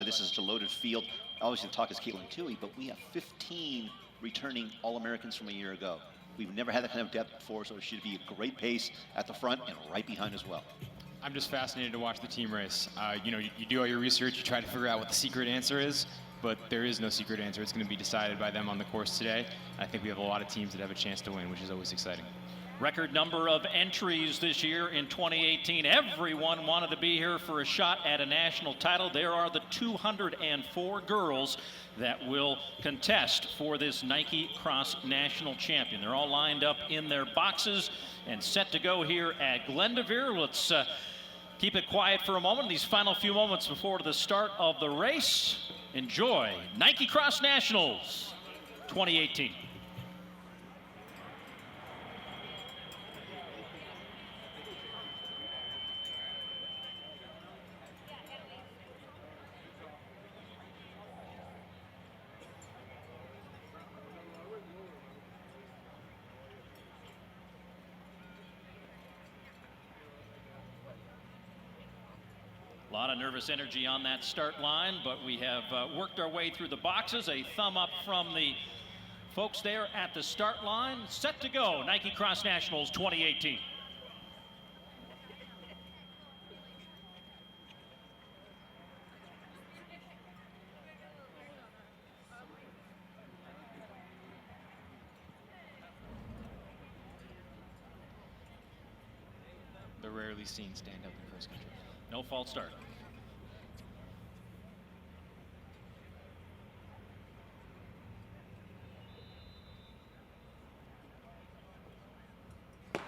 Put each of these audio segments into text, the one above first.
This is a loaded field. Obviously, the talk is Katelyn Tuohy, but we have 15 returning All-Americans from a year ago. We've never had that kind of depth before, so it should be a great pace at the front and right behind as well. I'm just fascinated to watch the team race. You know, you do all your research, you try to figure out what the secret answer is, but there is no secret answer. It's going to be decided by them on the course today. I think we have a lot of teams that have a chance to win, which is always exciting. Record number of entries this year in 2018. Everyone wanted to be here for a shot at a national title. There are the 204 girls that will contest for this Nike Cross National Champion. They're all lined up in their boxes and set to go here at Glendoveer. Let's keep it quiet for a moment. These final few moments before the start of the race. Enjoy Nike Cross Nationals 2018. A lot of nervous energy on that start line, but we have worked our way through the boxes. A thumb up from the folks there at the start line. Set to go, Nike Cross Nationals 2018. The rarely seen stand-up in cross country. No false start. And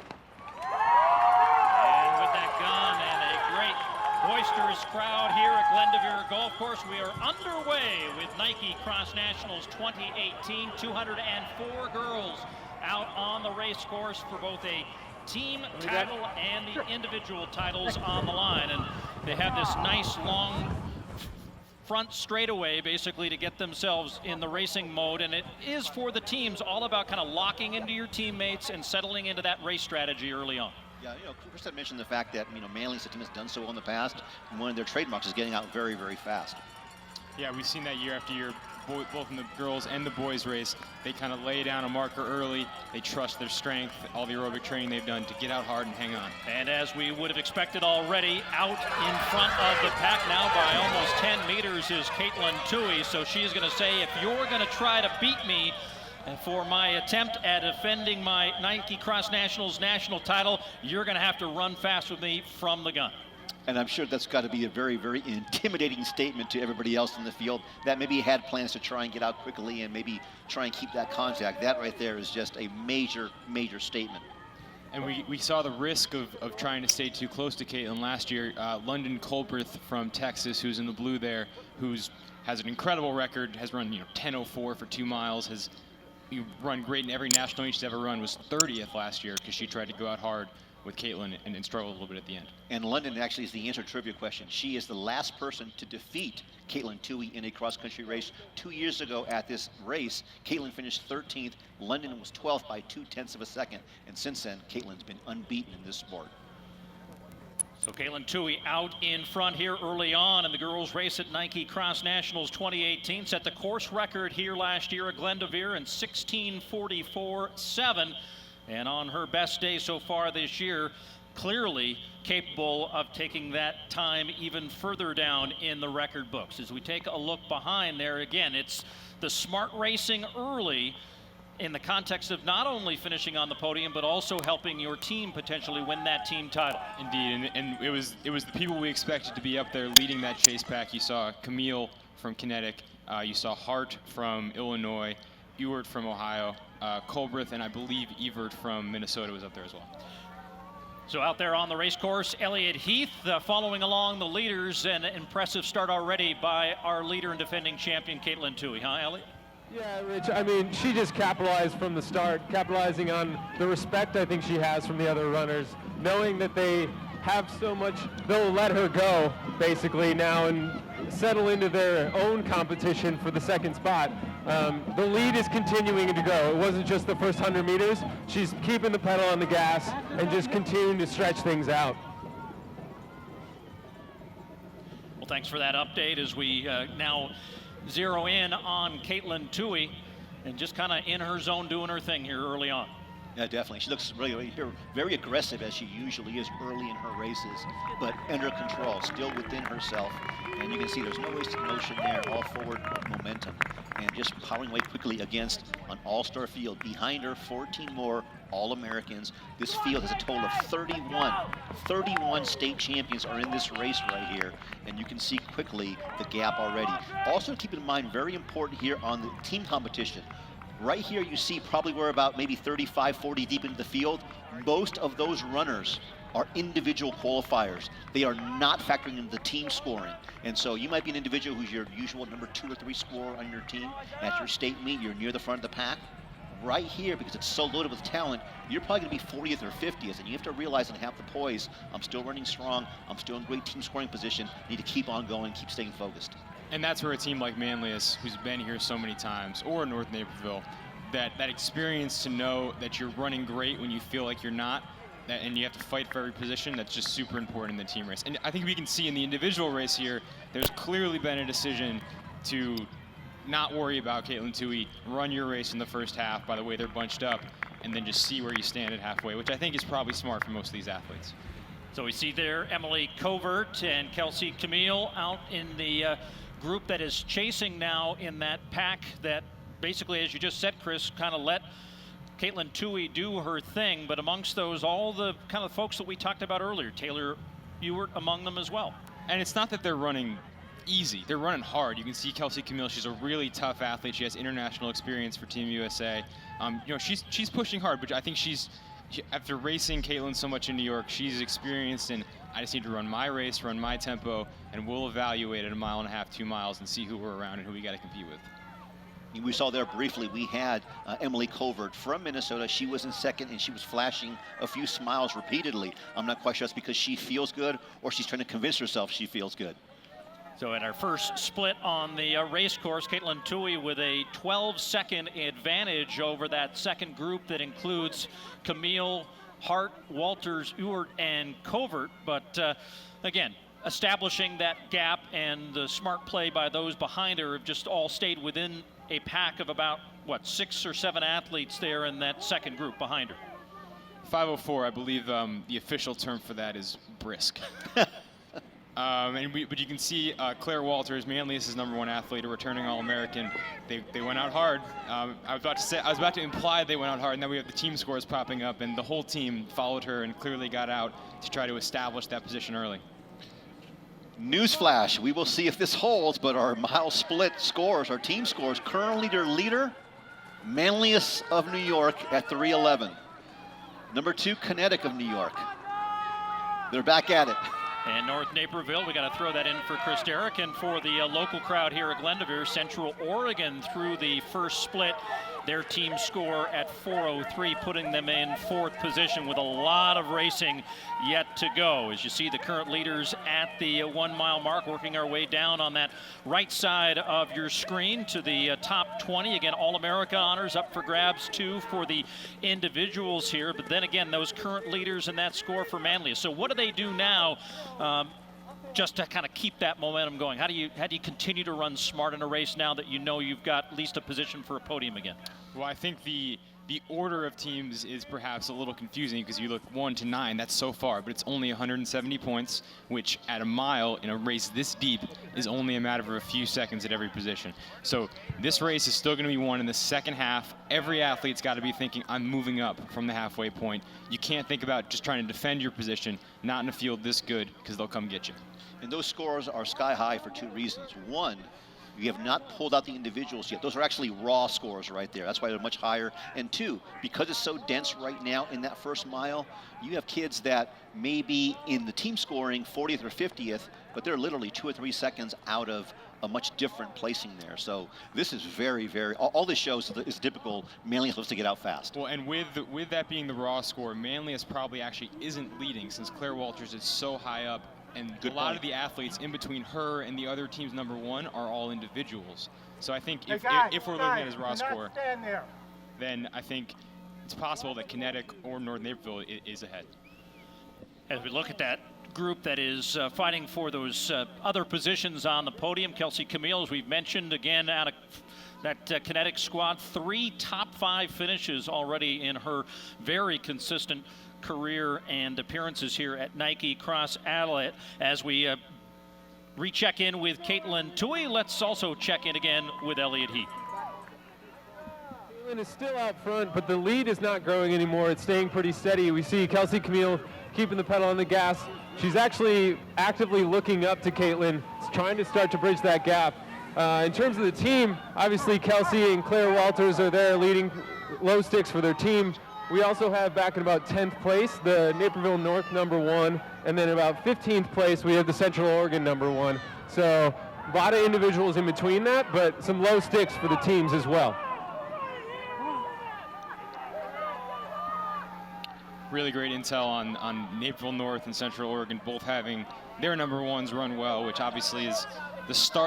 with that gun and a great boisterous crowd here at Glendoveer Golf Course, we are underway with Nike Cross Nationals 2018. 204 girls out on the race course for both a team title and the individual titles on the line, and they have this nice long front straightaway basically to get themselves in the racing mode, and it is for the teams all about kind of locking into your teammates and settling into that race strategy early on. Yeah, you know, Chris had mentioned the fact that, you know, Manly's team has done so well in the past, and one of their trademarks is getting out very, very fast. Yeah, we've seen that year after year, both in the girls and the boys race. They kind of lay down a marker early. They trust their strength, all the aerobic training they've done to get out hard and hang on. And as we would have expected already, out in front of the pack now by almost 10 meters is Katelyn Tuohy. So she's going to say, if you're going to try to beat me for my attempt at defending my Nike Cross Nationals national title, you're going to have to run fast with me from the gun. And I'm sure that's got to be a very, very intimidating statement to everybody else in the field that maybe had plans to try and get out quickly and maybe try and keep that contact. That right there is just a major, major statement. And we saw the risk of trying to stay too close to Katelyn last year. London Colbreth from Texas, who's in the blue there, has an incredible record, has run 10:04 for 2 miles, has run great in every national meet she's ever run, was 30th last year because she tried to go out hard with Katelyn and struggled a little bit at the end. And London actually is the answer to trivia question. She is the last person to defeat Katelyn Tuohy in a cross-country race. 2 years ago at this race, Katelyn finished 13th. London was 12th by 0.2 of a second. And since then, Katelyn's been unbeaten in this sport. So Katelyn Tuohy out in front here early on in the girls' race at Nike Cross Nationals 2018. Set the course record here last year at Glendoveer in 16:44.7. And on her best day so far this year, clearly capable of taking that time even further down in the record books. As we take a look behind there, again, it's the smart racing early in the context of not only finishing on the podium, but also helping your team potentially win that team title. Indeed, and it was the people we expected to be up there leading that chase pack. You saw Chmiel from Kinetic, you saw Hart from Illinois, Ewert from Ohio, Colbreth, and I believe Ewert from Minnesota was up there as well. So out there on the race course, Elliott Heath following along the leaders, and an impressive start already by our leader and defending champion, Katelyn Tuohy, huh, Elliott? Yeah, Rich, I mean, she just capitalized from the start, capitalizing on the respect I think she has from the other runners, knowing that they have so much, they'll let her go, basically, now and settle into their own competition for the second spot. The lead is continuing to go. It wasn't just the first 100 meters. She's keeping the pedal on the gas and just continuing to stretch things out. thanks for that update as we now zero in on Katelyn Tuohy, and just kind of in her zone doing her thing here early on. Yeah, definitely. She looks really very aggressive, as she usually is early in her races, but under control, still within herself. And you can see there's no wasted motion there, all forward momentum, and just powering away quickly against an all-star field. Behind her, 14 more All-Americans. This field has a total of 31 state champions are in this race right here, and you can see quickly the gap already. Also keep in mind, very important here on the team competition, right here you see probably we're about maybe 35, 40 deep into the field. Most of those runners are individual qualifiers. They are not factoring into the team scoring. And so you might be an individual who's your usual number 2 or 3 scorer on your team. At your state meet, you're near the front of the pack. Right here, because it's so loaded with talent, you're probably going to be 40th or 50th, and you have to realize and have the poise. I'm still running strong. I'm still in great team scoring position. Need to keep on going, keep staying focused. And that's where a team like Manlius, who's been here so many times, or North Naperville, that experience to know that you're running great when you feel like you're not, and you have to fight for every position, that's just super important in the team race. And I think we can see in the individual race here, there's clearly been a decision to not worry about Katelyn Tuohy, run your race in the first half by the way they're bunched up, and then just see where you stand at halfway, which I think is probably smart for most of these athletes. So we see there Emily Covert and Kelsey Chmiel out in the group that is chasing now in that pack that basically, as you just said, Chris, kind of let Katelyn Tuohy do her thing, but amongst those, all the kind of folks that we talked about earlier, Taylor Ewert among them as well. And it's not that they're running easy, they're running hard. You can see Kelsey Chmiel, she's a really tough athlete. She has international experience for Team USA. You know, she's pushing hard, but I think after racing Katelyn so much in New York, she's experienced, and I just need to run my race, run my tempo, and we'll evaluate at 1.5 miles, 2 miles, and see who we're around and who we got to compete with. We saw there briefly, we had Emily Covert from Minnesota. She was in second, and she was flashing a few smiles repeatedly. I'm not quite sure that's because she feels good or she's trying to convince herself she feels good. So in our first split on the race course, Katelyn Tuohy with a 12-second advantage over that second group that includes Chmiel, Hart, Walters, Ewert, and Covert. But again, establishing that gap, and the smart play by those behind her have just all stayed within a pack of about, what, 6 or 7 athletes there in that second group behind her. 5:04, I believe the official term for that is brisk. But you can see Claire Walters, Manlius' #1 athlete, a returning All-American. They went out hard. I was about to imply they went out hard, and then we have the team scores popping up, and the whole team followed her and clearly got out to try to establish that position early. Newsflash, we will see if this holds, but our mile split scores, our team scores, current leader, Manlius of New York at 3:11. Number 2, Kinetic of New York. They're back at it. And North Naperville, we got to throw that in for Chris Derrick, and for the local crowd here at Glendover, Central Oregon through the first split. Their team score at 4:03, putting them in 4th position with a lot of racing yet to go. As you see the current leaders at the 1 mile mark, working our way down on that right side of your screen to the top 20. Again, All-America honors up for grabs too for the individuals here. But then again, those current leaders in that score for Manlius. So what do they do now? Just to kind of keep that momentum going? How do you continue to run smart in a race now that you know you've got at least a position for a podium again? Well, I think the order of teams is perhaps a little confusing because you look 1 to 9, that's so far, but it's only 170 points, which at a mile in a race this deep is only a matter of a few seconds at every position. So this race is still going to be won in the second half. Every athlete's got to be thinking, I'm moving up from the halfway point. You can't think about just trying to defend your position, not in a field this good, because they'll come get you. And those scores are sky high for 2 reasons. 1, you have not pulled out the individuals yet. Those are actually raw scores right there. That's why they're much higher. And 2, because it's so dense right now in that first mile, you have kids that may be in the team scoring 40th or 50th, but they're literally 2 or 3 seconds out of a much different placing there. So this is very, very, all this shows is typical Manlius loves to get out fast. Well, and with that being the raw score, Manlius probably actually isn't leading since Claire Walters is so high up. And a lot of the athletes in between her and the other team's #1 are all individuals. So I think if we're looking at his raw score, then I think it's possible that Kinetic or North Naperville is ahead. As we look at that group that is fighting for those other positions on the podium. Kelsey Chmiel, as we've mentioned, again out of that kinetic squad, 3 top 5 finishes already in her very consistent career and appearances here at Nike Cross Adelaide. As we recheck in with Katelyn Tuohy, let's also check in again with Elliott Heath. Katelyn is still out front, but the lead is not growing anymore. It's staying pretty steady. We see Kelsey Chmiel keeping the pedal on the gas. She's actually actively looking up to Katelyn, trying to start to bridge that gap. In terms of the team, obviously Kelsey and Claire Walters are there leading low sticks for their team. We also have back in about 10th place the Naperville North #1, and then about 15th place we have the Central Oregon #1. So a lot of individuals in between that, but some low sticks for the teams as well. Really great intel on Naperville North and Central Oregon both having their #1s run well, which obviously is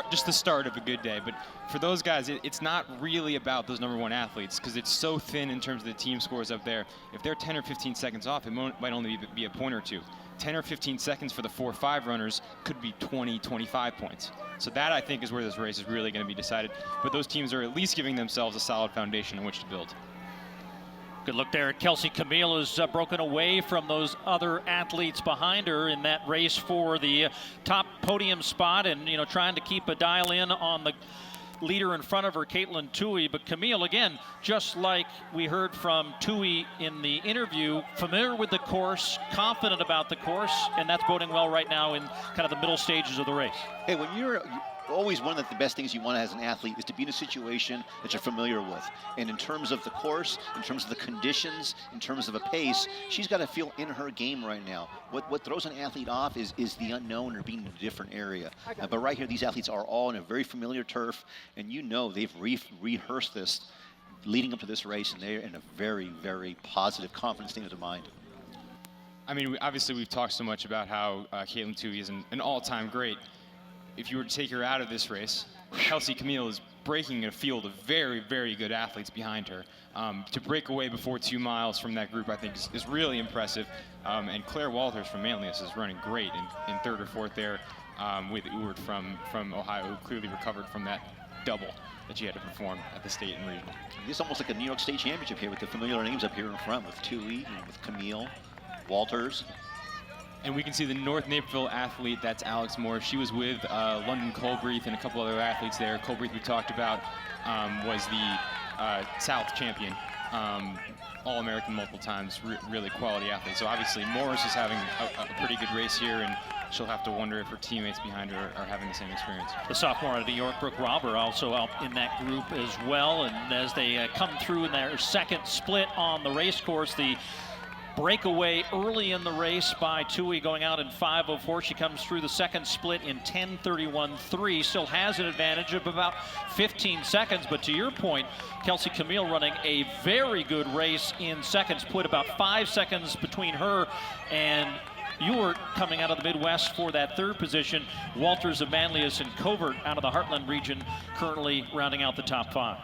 just the start of a good day. But for those guys, it's not really about those #1 athletes, because it's so thin in terms of the team scores up there. If they're 10 or 15 seconds off, it might only be a point or two. 10 or 15 seconds for the 4-5 runners could be 20, 25 points. So that, I think, is where this race is really going to be decided. But those teams are at least giving themselves a solid foundation on which to build. Good look there. Kelsey Chmiel is broken away from those other athletes behind her in that race for the top podium spot, and trying to keep a dial in on the leader in front of her, Katelyn Tuohy. But Chmiel, again, just like we heard from Tuohy in the interview, familiar with the course, confident about the course, and that's boding well right now in kind of the middle stages of the race. Hey, when you're always, one of the best things you want as an athlete is to be in a situation that you're familiar with. And in terms of the course, in terms of the conditions, in terms of a pace, she's got to feel in her game right now. What throws an athlete off is the unknown or being in a different area. But right here, these athletes are all in a very familiar turf, and they've rehearsed this leading up to this race, and they're in a very, very positive, confident state of mind. I mean, obviously we've talked so much about how Katelyn Tuohy is an all-time great. If you were to take her out of this race, Kelsey Chmiel is breaking a field of very, very good athletes behind her. To break away before 2 miles from that group, I think, is really impressive. And Claire Walters from Manlius is running great in 3rd or 4th there, with Ewert from Ohio, who clearly recovered from that double that she had to perform at the state and regional. It's almost like a New York State Championship here with the familiar names up here in front with Tuohy and with Chmiel, Walters. And we can see the North Naperville athlete, that's Alex Moore. She was with London Colbreath and a couple other athletes there. Colbreath, we talked about, was the South champion, All-American multiple times, really quality athlete. So obviously Morris is having a pretty good race here, and she'll have to wonder if her teammates behind her are having the same experience. The sophomore out of New York, Brooke Robber, also out in that group as well. And as they come through in their second split on the race course, the breakaway early in the race by Tuohy going out in 5:04. She comes through the second split in 10:31.3. Still has an advantage of about 15 seconds. But to your point, Kelsey Chmiel running a very good race in second split, about 5 seconds between her and Ewert coming out of the Midwest for that 3rd position. Walters of Manlius and Covert out of the Heartland region currently rounding out the top 5.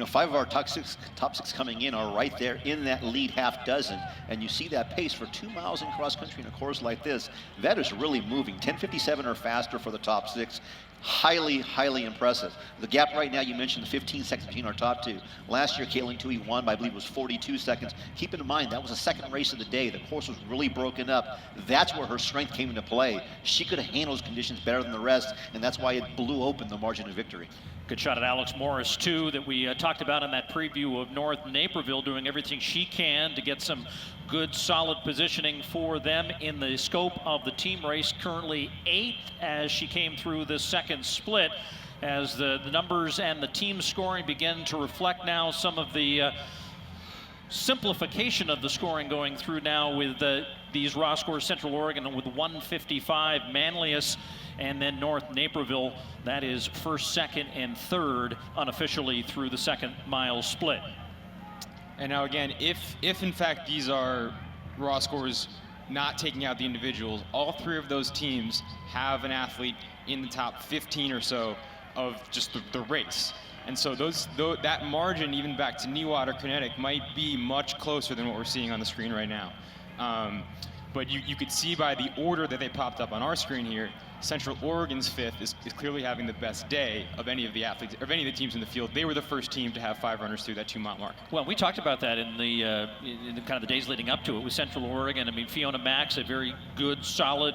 5 of our top six coming in are right there in that lead half dozen. And you see that pace for 2 miles in cross country in a course like this. That is really moving. 10:57 or faster for the top 6. Highly, highly impressive. The gap right now, you mentioned the 15 seconds between our top 2. Last year, Katelyn Tuohy won by, I believe, it was 42 seconds. Keep in mind, that was the second race of the day. The course was really broken up. That's where her strength came into play. She could have handled those conditions better than the rest, and that's why it blew open the margin of victory. Good shot at Alex Morris, too, that we talked about in that preview of North Naperville, doing everything she can to get some good, solid positioning for them in the scope of the team race. Currently 8th as she came through the second split, as the numbers and the team scoring begin to reflect now some of the simplification of the scoring going through now with these raw scores. Central Oregon with 155, Manlius, and then North Naperville, that is 1st, 2nd, and 3rd unofficially through the second mile split. And now again, if in fact these are raw scores not taking out the individuals, all 3 of those teams have an athlete in the top 15 or so of just the race. And so that margin, even back to Newater Kinetic, might be much closer than what we're seeing on the screen right now. But you could see by the order that they popped up on our screen here, Central Oregon's 5th is clearly having the best day of any of the athletes, of any of the teams in the field. They were the first team to have 5 runners through that 2-mile mark. Well, we talked about that in the kind of the days leading up to it with Central Oregon. I mean, Fiona Max, a very good, solid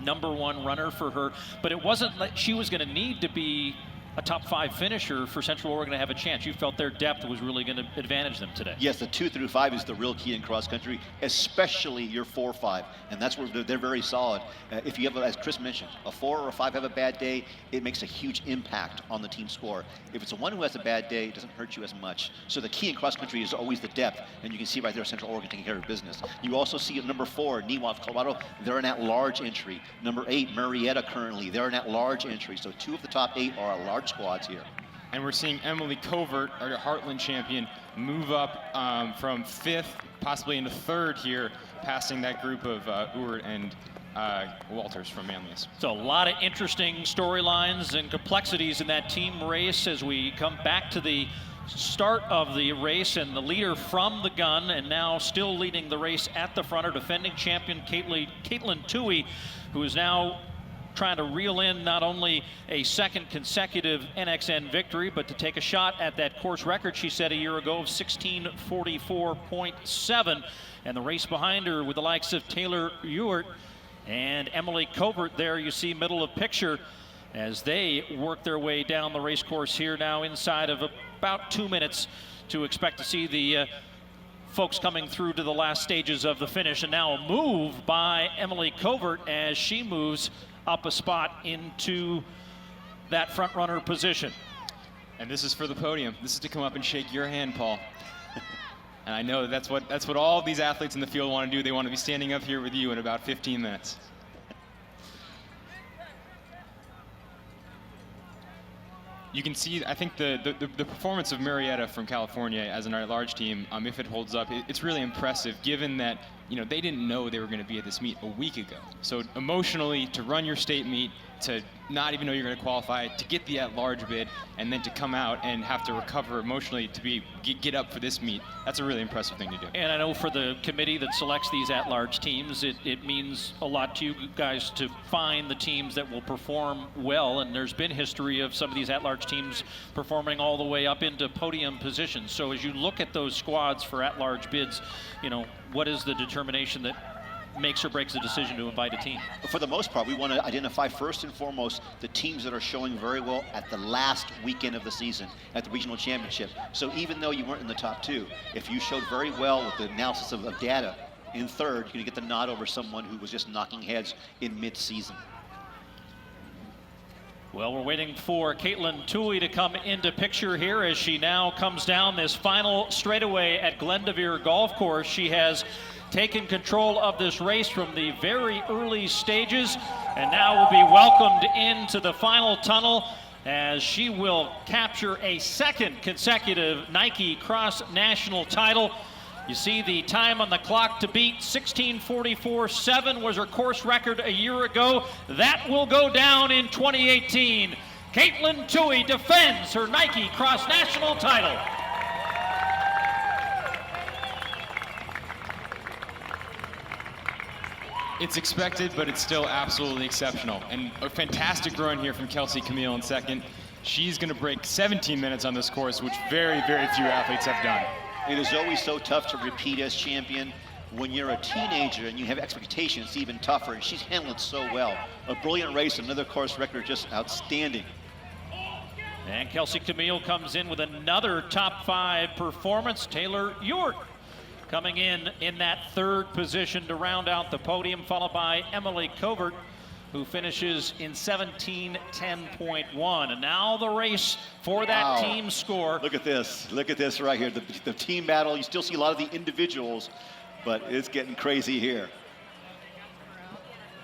#1 runner for her, but it wasn't like she was going to need to be a top 5 finisher for Central Oregon to have a chance. You felt their depth was really going to advantage them today. Yes, the 2 through 5 is the real key in cross country, especially your 4-5, and that's where they're very solid. If you have, as Chris mentioned, a 4 or a 5 have a bad day, it makes a huge impact on the team score. If it's a 1 who has a bad day, it doesn't hurt you as much. So the key in cross country is always the depth, and you can see right there Central Oregon taking care of business. You also see at number 4, Niwa of Colorado, they're an at-large entry. Number 8, Marietta currently, they're an at-large entry. So 2 of the top 8 are at-large squads here. And we're seeing Emily Covert, our Heartland champion, move up from 5th, possibly into 3rd here, passing that group of Ewert and Walters from Manlius. So a lot of interesting storylines and complexities in that team race as we come back to the start of the race, and the leader from the gun and now still leading the race at the front are defending champion Katelyn Tuohy, who is now trying to reel in not only a 2nd consecutive NXN victory, but to take a shot at that course record she set a year ago of 16:44.7. And the race behind her with the likes of Taylor Ewert and Emily Covert there, you see middle of picture, as they work their way down the race course here now inside of about 2 minutes to expect to see the folks coming through to the last stages of the finish. And now a move by Emily Covert as she moves up a spot into that front runner position. And this is for the podium. This is to come up and shake your hand, Paul. And I know that's what all of these athletes in the field want to do. They want to be standing up here with you in about 15 minutes. You can see, I think, the performance of Marietta from California as an at-large team, if it holds up, it's really impressive, given that, you know, they didn't know they were going to be at this meet a week ago. So emotionally, to run your state meet, to not even know you're going to qualify, to get the at-large bid, and then to come out and have to recover emotionally to get up for this meet, that's a really impressive thing to do. And I know for the committee that selects these at-large teams, it means a lot to you guys to find the teams that will perform well, and there's been history of some of these at-large teams performing all the way up into podium positions. So as you look at those squads for at-large bids, you know, what is the determination that makes or breaks the decision to invite a team? For the most part, we want to identify first and foremost the teams that are showing very well at the last weekend of the season at the regional championship. So even though you weren't in the top 2, if you showed very well with the analysis of data in 3rd, you're going to get the nod over someone who was just knocking heads in mid-season. Well, we're waiting for Katelyn Tuohy to come into picture here as she now comes down this final straightaway at Glendoveer Golf Course. She has taken control of this race from the very early stages and now will be welcomed into the final tunnel as she will capture a 2nd consecutive Nike Cross National title. You see the time on the clock to beat, 16:44.7 was her course record a year ago. That will go down in 2018. Katelyn Tuohy defends her Nike Cross National title. It's expected, but it's still absolutely exceptional. And a fantastic run here from Kelsey Chmiel in 2nd. She's going to break 17 minutes on this course, which very, very few athletes have done. It is always so tough to repeat as champion. When you're a teenager and you have expectations, it's even tougher, and she's handled it so well. A brilliant race, another course record, just outstanding. And Kelsey Chmiel comes in with another top 5 performance. Taylor Ewert coming in that 3rd position to round out the podium, followed by Emily Covert, who finishes in 17:10.1. And now the race for that team score. Look at this right here, the team battle. You still see a lot of the individuals, but it's getting crazy here.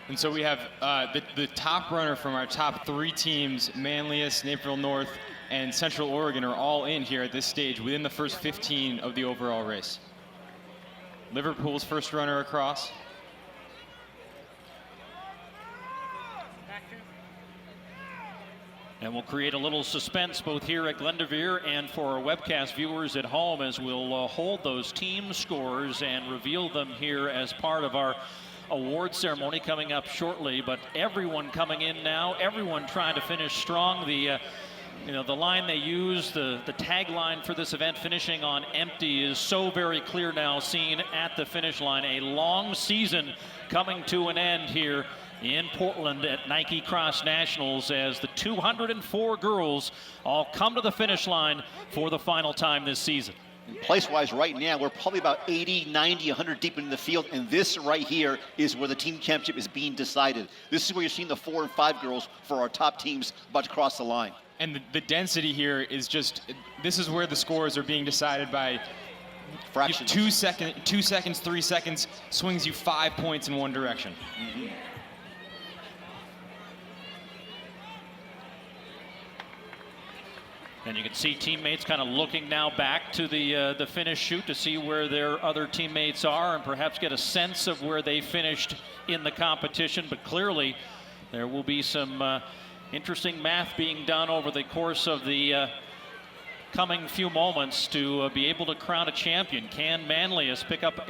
And so we have the top runner from our top 3 teams, Manlius, Naperville North, and Central Oregon, are all in here at this stage within the first 15 of the overall race. Liverpool's first runner across. And we'll create a little suspense both here at Glendoveer and for our webcast viewers at home as we'll hold those team scores and reveal them here as part of our award ceremony coming up shortly, but everyone coming in now, everyone trying to finish strong. The the line they use, the tagline for this event, finishing on empty, is so very clear now, seen at the finish line. A long season coming to an end here in Portland at Nike Cross Nationals, as the 204 girls all come to the finish line for the final time this season. Place-wise right now, we're probably about 80, 90, 100 deep into the field, and this right here is where the team championship is being decided. This is where you're seeing the 4 and 5 girls for our top teams about to cross the line. And the density here is just, this is where the scores are being decided by fractions. 2 seconds, 3 seconds, swings you 5 points in one direction. Mm-hmm. And you can see teammates kind of looking now back to the finish chute to see where their other teammates are and perhaps get a sense of where they finished in the competition. But clearly, there will be some interesting math being done over the course of the coming few moments to be able to crown a champion. Can Manlius pick up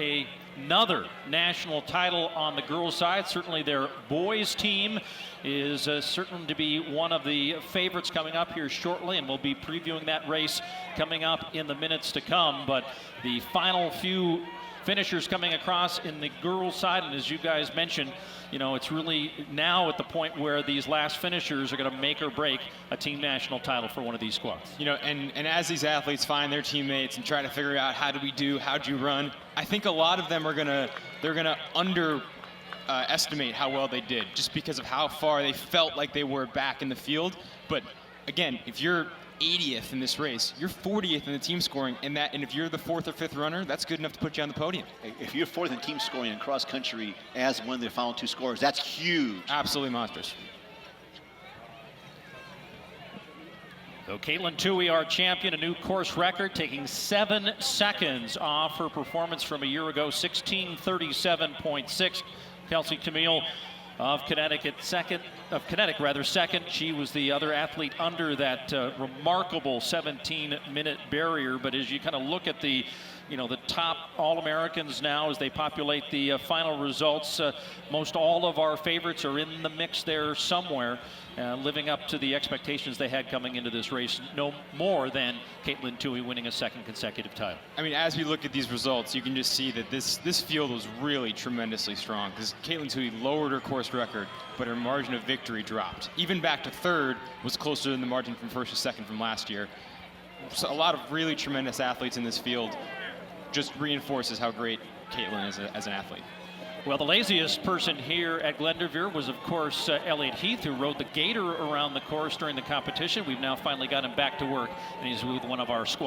another national title on the girls' side? Certainly their boys' team is certain to be one of the favorites coming up here shortly, and we'll be previewing that race coming up in the minutes to come. But the final few finishers coming across in the girls' side, and as you guys mentioned, it's really now at the point where these last finishers are going to make or break a team national title for one of these squads. And as these athletes find their teammates and try to figure out how'd you run, I think a lot of them are they're gonna underestimate how well they did, just because of how far they felt like they were back in the field. But again, if you're 80th in this race, you're 40th in the team scoring, and if you're the 4th or 5th runner, that's good enough to put you on the podium. If you're 4th in team scoring in cross country as one of the final 2 scorers, that's huge. Absolutely monstrous. So Katelyn Tuohy, our champion, a new course record, taking 7 seconds off her performance from a year ago, 16:37.6. Kelsey Chmiel of Connecticut second. She was the other athlete under that remarkable 17-minute barrier. But as you kind of look at the top All-Americans now as they populate the final results, most all of our favorites are in the mix there somewhere, living up to the expectations they had coming into this race, no more than Katelyn Tuohy winning a 2nd consecutive title. I mean, as we look at these results, you can just see that this field was really tremendously strong, because Katelyn Tuohy lowered her course record, but her margin of victory dropped. Even back to 3rd was closer than the margin from 1st to 2nd from last year. So a lot of really tremendous athletes in this field. Just reinforces how great Katelyn is as an athlete. Well, the laziest person here at Glendower was, of course, Elliott Heath, who rode the gator around the course during the competition. We've now finally got him back to work, and he's with one of our squad.